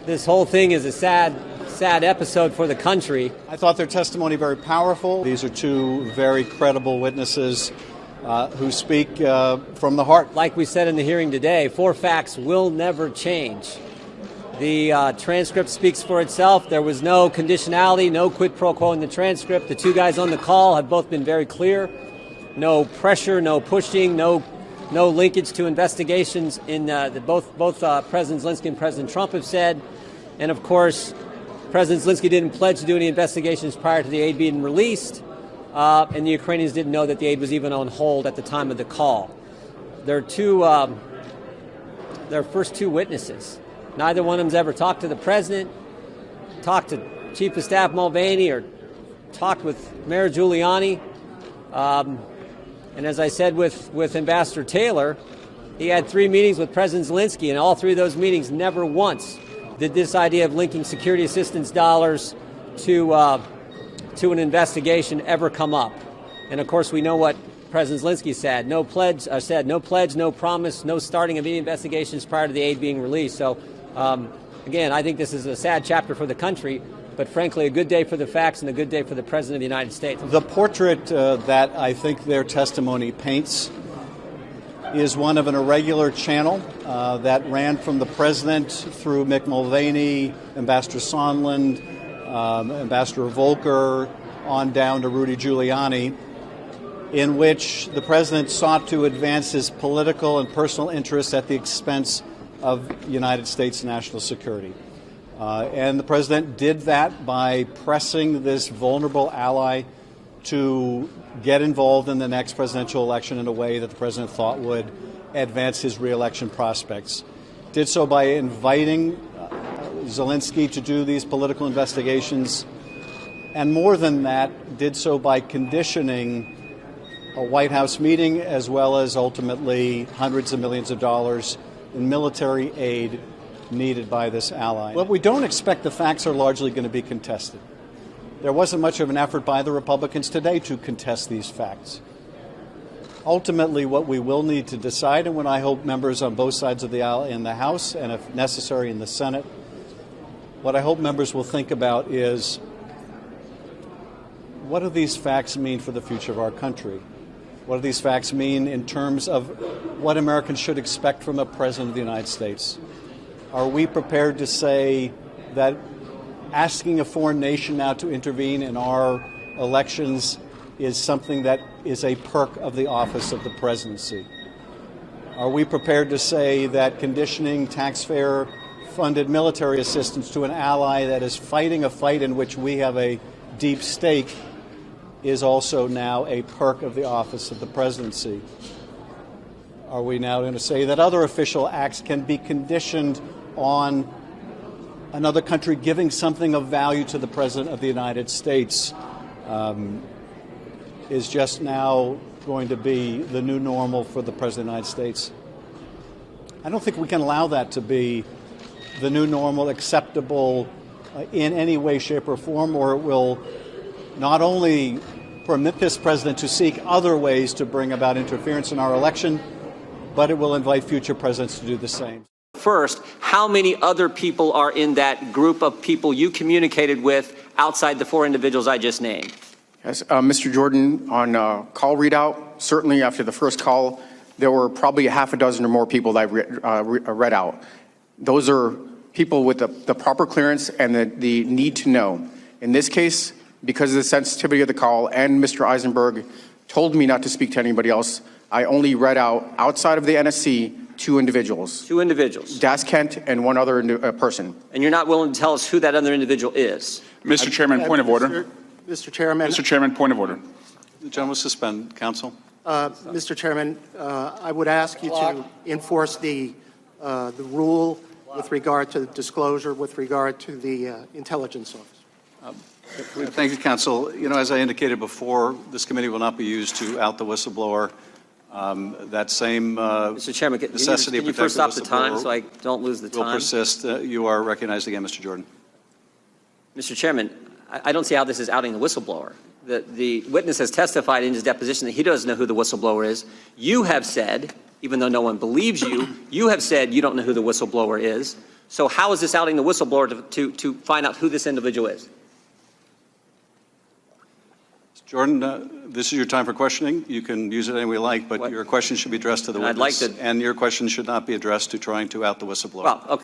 This whole thing is a sad episode for the country. I thought their testimony very powerful. These are two very credible witnesses who speak from the heart. Like we said in the hearing today, 4 facts will never change. The transcript speaks for itself. There was no conditionality, no quid pro quo in the transcript. The 2 guys on the call have both been very clear. No pressure, no pushing, no linkage to investigations in both President Zelensky and President Trump have said. And of course, President Zelensky didn't pledge to do any investigations prior to the aid being released. And the Ukrainians didn't know that the aid was even on hold at the time of the call. Their first 2 witnesses. Neither one of them's ever talked to the president, talked to Chief of Staff Mulvaney, or talked with Mayor Giuliani. And as I said with Ambassador Taylor, he had 3 meetings with President Zelensky, and all 3 of those meetings never once did this idea of linking security assistance dollars to an investigation ever come up. And of course, we know what President Zelensky said: no pledge, no promise, no starting of any investigations prior to the aid being released. So, again, I think this is a sad chapter for the country, but frankly, a good day for the facts and a good day for the President of the United States. The portrait that I think their testimony paints is one of an irregular channel that ran from the President through Mick Mulvaney, Ambassador Sondland, Ambassador Volker, on down to Rudy Giuliani, in which the President sought to advance his political and personal interests at the expense of United States national security. And the President did that by pressing this vulnerable ally to get involved in the next presidential election in a way that the President thought would advance his re-election prospects. Did so by inviting Zelensky to do these political investigations, and more than that, did so by conditioning a White House meeting as well as ultimately hundreds of millions of dollars in military aid needed by this ally. Well, we don't expect the facts are largely going to be contested. There wasn't much of an effort by the Republicans today to contest these facts. Ultimately, what we will need to decide, and what I hope members on both sides of the aisle in the House and if necessary in the Senate, what I hope members will think about is, what do these facts mean for the future of our country? What do these facts mean in terms of what Americans should expect from a President of the United States? Are we prepared to say that asking a foreign nation now to intervene in our elections is something that is a perk of the office of the presidency? Are we prepared to say that conditioning taxpayer-funded military assistance to an ally that is fighting a fight in which we have a deep stake is also now a perk of the office of the presidency? Are we now going to say that other official acts can be conditioned on another country giving something of value to the President of the United States? Is just now going to be the new normal for the President of the United States? I don't think we can allow that to be the new normal, acceptable in any way, shape, or form, or it will not only permit this president to seek other ways to bring about interference in our election, but it will invite future presidents to do the same. First, how many other people are in that group of people you communicated with outside the 4 individuals I just named? Yes, Mr. Jordan, on call readout, certainly after the first call, there were probably a half a dozen or more people that I read out. Those are people with the proper clearance and the need to know. In this case, because of the sensitivity of the call, and Mr. Eisenberg told me not to speak to anybody else, I only read out, outside of the NSC, 2 individuals. 2 individuals. Das Kent and one other person. And you're not willing to tell us who that other individual is? Mr. Chairman, point of order. Mr. Chairman. Mr. Chairman, point of order. The gentleman will suspend. Counsel. Mr. Chairman, I would ask you to enforce the rule with regard to disclosure with regard to the intelligence office. Thank you, counsel. You know, as I indicated before, this committee will not be used to out the whistleblower. That same Mr. Chairman, necessity can you first stop the time so I don't lose the time? Will persist. You are recognized again, Mr. Jordan. Mr. Chairman, I don't see how this is outing the whistleblower. The witness has testified in his deposition that he doesn't know who the whistleblower is. You have said even though no one believes you. You have said you don't know who the whistleblower is. So how is this outing the whistleblower to find out who this individual is? Jordan, this is your time for questioning. You can use it any way you like, but your question should be addressed to the And I'd witness. like to- And your question should not be addressed to trying to out the whistleblower. Well, okay.